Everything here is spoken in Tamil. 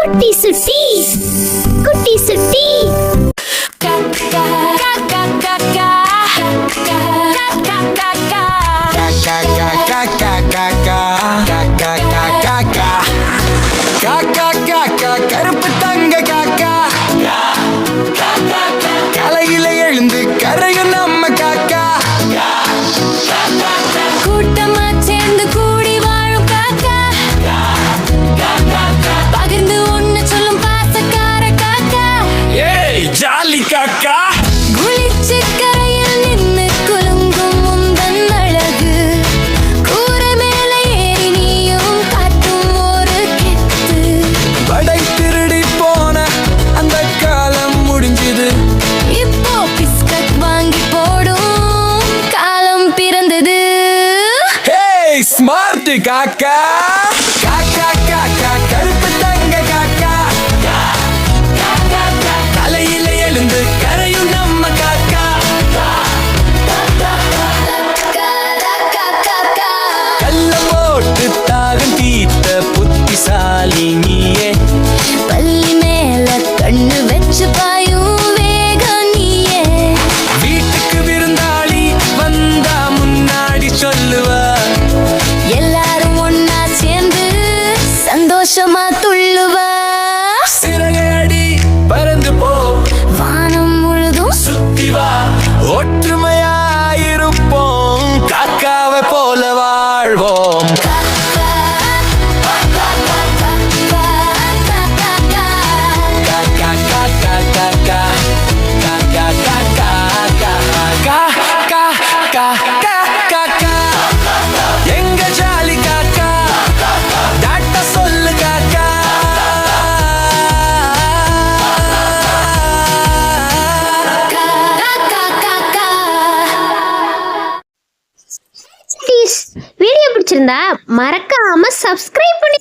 குட்டி சுட்டி குட்டி சுட்டி கருப்பு தங்க காக்கா கலையில எழுந்து கரையும் நம்ம காக்கா கூட்டமா சேர்ந்து கூடி வாழும் காக்கா பகிர்ந்து ஒண்ணு சொல்லும் பாசக்கார காக்கா ஏய் ஜாலி காக்கா குளிச்சு கரையில் நின்னு குலுங்கும் முந்தன் அழகு கூரை மேல ஏறி நீயும் காட்டும் ஒரு கெத்து படை திருடி போன அந்த காலம் முடிஞ்சது இப்போ பிஸ்கட் வாங்கி போடும் காலம் பிறந்தது ஹேய் ஸ்மார்ட் காக்கா காக்கா காக்கா கருப்பு தங்க காக்கா தலையில எழுந்து கரையும் நம்ம காக்கா கல்ல போட்டு தாகம் தீர்த்த புத்திசாலி நீயே பள்ளி மேல கண்ணு வச்சு பாயும் வேகம் நீயே வீட்டுக்கு விருந்தாளி வந்தா முன்னாடி சொல்லுவா எல்லாரும் ஒன்னா சேர்ந்து சந்தோஷமா துள்ளுவா சிறகடி பறந்து போ வானம் முழுதும் சுத்தி வா ஒற்றுமையாயிருப்போம் காக்காவை போல வாழ்வோம் எங்க ஜாலி காக்கா டாட்டா சொல்லு காக்கா வீடியோ பிடிச்சிருந்தா மறக்காம சப்ஸ்கிரைப் பண்ணி